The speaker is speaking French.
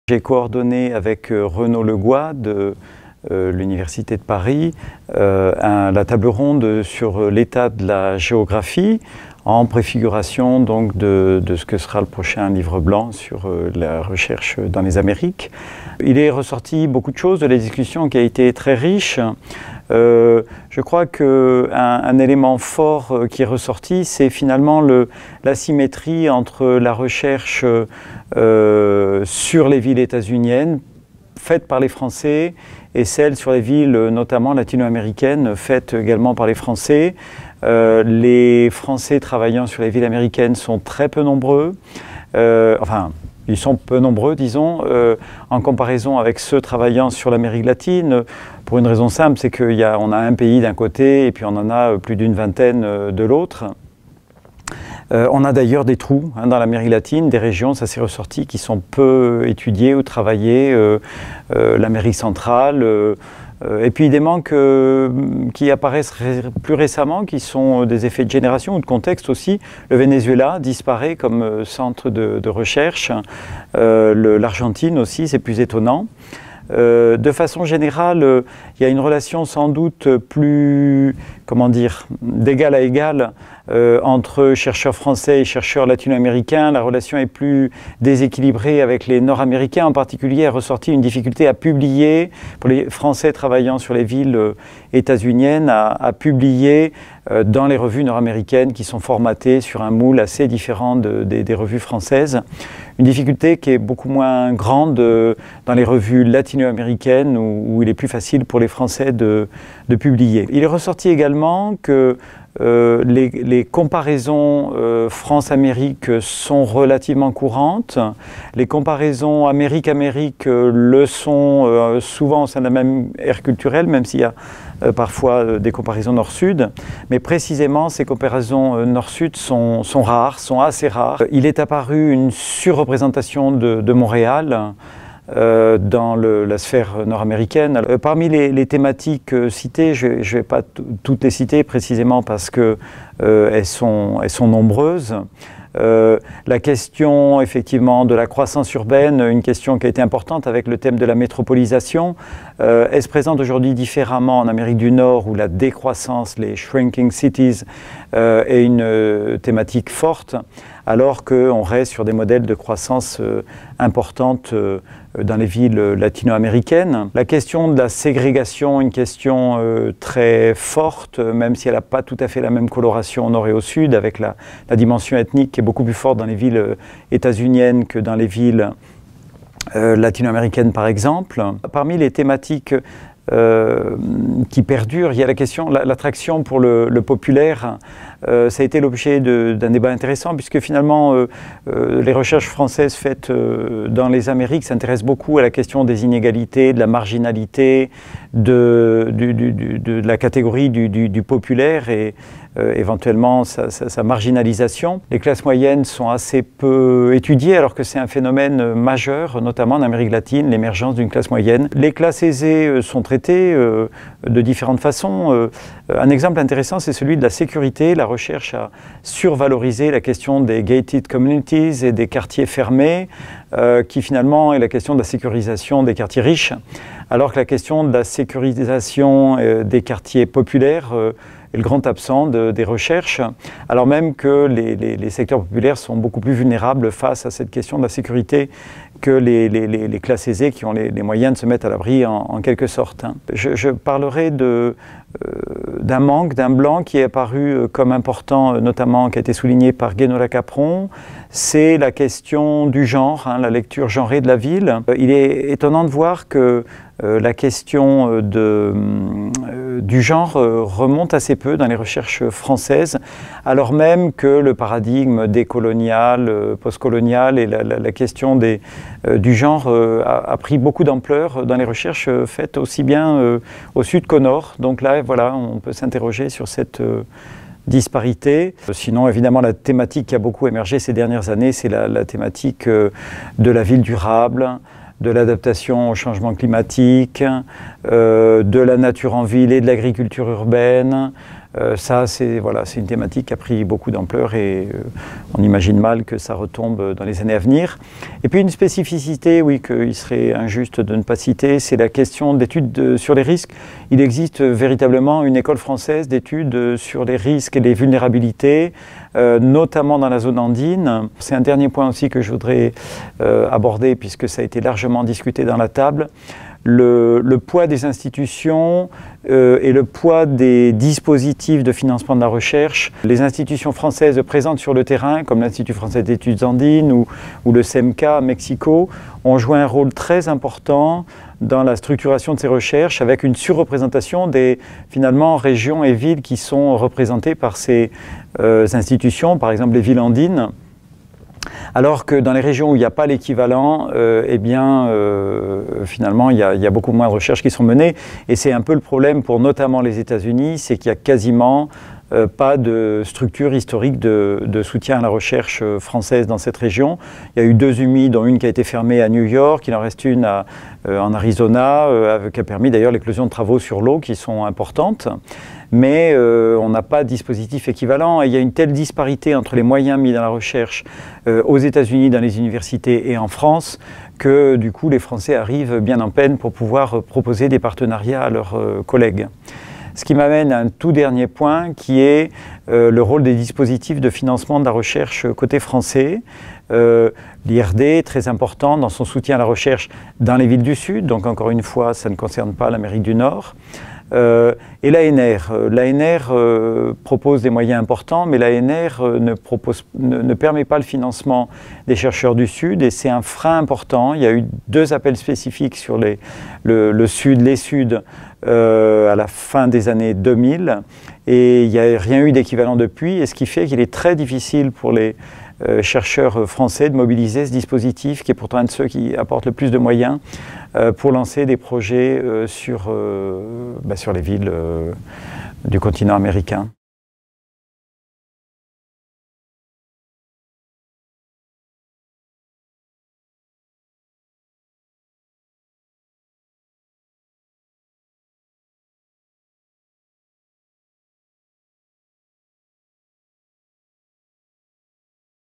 J'ai coordonné avec Renaud Legoy de l'Université de Paris la table ronde sur l'état de la géographie en préfiguration donc de ce que sera le prochain livre blanc sur la recherche dans les Amériques. Il est ressorti beaucoup de choses de la discussion qui a été très riche. Je crois qu'un élément fort qui est ressorti, c'est finalement l'asymétrie entre la recherche sur les villes états-uniennes faites par les Français et celle sur les villes notamment latino-américaines faites également par les Français. Les Français travaillant sur les villes américaines sont très peu nombreux. Ils sont peu nombreux, disons, en comparaison avec ceux travaillant sur l'Amérique latine, pour une raison simple, c'est qu'on a un pays d'un côté et puis on en a plus d'une vingtaine de l'autre. On a d'ailleurs des trous dans l'Amérique latine, des régions, ça s'est ressorti, qui sont peu étudiées ou travaillées, l'Amérique centrale, et puis des manques qui apparaissent plus récemment, qui sont des effets de génération ou de contexte aussi. Le Venezuela disparaît comme centre de recherche, l'Argentine aussi, c'est plus étonnant. De façon générale, il y a une relation sans doute plus, d'égal à égal entre chercheurs français et chercheurs latino-américains. La relation est plus déséquilibrée avec les Nord-Américains. En particulier, a ressorti une difficulté à publier, pour les Français travaillant sur les villes états-uniennes, à publier dans les revues nord-américaines qui sont formatées sur un moule assez différent des revues françaises. Une difficulté qui est beaucoup moins grande dans les revues latino-américaines où il est plus facile pour les Français de publier. Il est ressorti également que les comparaisons France-Amérique sont relativement courantes. Les comparaisons Amérique-Amérique le sont souvent au sein de la même aire culturelle, même s'il y a parfois des comparaisons nord-sud. Mais précisément, ces comparaisons nord-sud sont rares, sont assez rares. Il est apparu une surreprésentation de Montréal dans la sphère nord-américaine. Parmi les thématiques citées, je ne vais pas toutes les citer précisément parce qu'elles sont nombreuses. La question effectivement de la croissance urbaine, une question qui a été importante avec le thème de la métropolisation, elle se présente aujourd'hui différemment en Amérique du Nord où la décroissance, les shrinking cities, est une thématique forte, alors qu'on reste sur des modèles de croissance importante dans les villes latino-américaines. La question de la ségrégation, une question très forte, même si elle n'a pas tout à fait la même coloration au nord et au sud, avec la dimension ethnique qui est beaucoup plus forte dans les villes états-uniennes que dans les villes latino-américaines par exemple. Parmi les thématiques qui perdure. Il y a la question, l'attraction pour le populaire. Ça a été l'objet d'un débat intéressant puisque finalement les recherches françaises faites dans les Amériques s'intéressent beaucoup à la question des inégalités, de la marginalité, de la catégorie du populaire et éventuellement sa marginalisation. Les classes moyennes sont assez peu étudiées alors que c'est un phénomène majeur, notamment en Amérique latine, l'émergence d'une classe moyenne. Les classes aisées sont traitées de différentes façons. Un exemple intéressant, c'est celui de la sécurité. La recherche a survalorisé la question des gated communities et des quartiers fermés, qui finalement est la question de la sécurisation des quartiers riches, alors que la question de la sécurisation des quartiers populaires est le grand absent des recherches, alors même que les secteurs populaires sont beaucoup plus vulnérables face à cette question de la sécurité que les classes aisées qui ont les moyens de se mettre à l'abri en quelque sorte. Je parlerai d'un manque, d'un blanc qui est apparu comme important, notamment qui a été souligné par Guénola Capron, c'est la question du genre, la lecture genrée de la ville. Il est étonnant de voir que la question du genre remonte assez peu dans les recherches françaises, alors même que le paradigme décolonial, postcolonial et la question du genre a pris beaucoup d'ampleur dans les recherches faites aussi bien au sud qu'au nord. Donc là, voilà, on peut s'interroger sur cette disparité. Sinon, évidemment, la thématique qui a beaucoup émergé ces dernières années, c'est la thématique de la ville durable, de l'adaptation au changement climatique, de la nature en ville et de l'agriculture urbaine, Ça, c'est une thématique qui a pris beaucoup d'ampleur et on imagine mal que ça retombe dans les années à venir. Et puis une spécificité, oui, qu'il serait injuste de ne pas citer, c'est la question d'études sur les risques. Il existe véritablement une école française d'études sur les risques et les vulnérabilités, notamment dans la zone andine. C'est un dernier point aussi que je voudrais aborder, puisque ça a été largement discuté dans la table. Le poids des institutions et le poids des dispositifs de financement de la recherche. Les institutions françaises présentes sur le terrain, comme l'Institut français d'études andines ou le CEMCA à Mexico, ont joué un rôle très important dans la structuration de ces recherches, avec une surreprésentation des, finalement, régions et villes qui sont représentées par ces institutions, par exemple les villes andines. Alors que dans les régions où il n'y a pas l'équivalent, finalement, il y a beaucoup moins de recherches qui sont menées. Et c'est un peu le problème pour notamment les États-Unis, c'est qu'il n'y a quasiment pas de structure historique de soutien à la recherche française dans cette région. Il y a eu 2 UMI, dont une qui a été fermée à New York, il en reste une en Arizona, qui a permis d'ailleurs l'éclosion de travaux sur l'eau qui sont importantes. Mais on n'a pas de dispositif équivalent et il y a une telle disparité entre les moyens mis dans la recherche aux États-Unis, dans les universités et en France, que du coup les Français arrivent bien en peine pour pouvoir proposer des partenariats à leurs collègues. Ce qui m'amène à un tout dernier point qui est le rôle des dispositifs de financement de la recherche côté français. L'IRD est très important dans son soutien à la recherche dans les villes du Sud, donc encore une fois ça ne concerne pas l'Amérique du Nord. Et l'ANR. L'ANR propose des moyens importants, mais l'ANR ne permet pas le financement des chercheurs du Sud et c'est un frein important. Il y a eu 2 appels spécifiques sur le Sud, les Suds, à la fin des années 2000 et il n'y a rien eu d'équivalent depuis, et ce qui fait qu'il est très difficile pour les chercheurs français de mobiliser ce dispositif qui est pourtant un de ceux qui apportent le plus de moyens pour lancer des projets sur les villes du continent américain.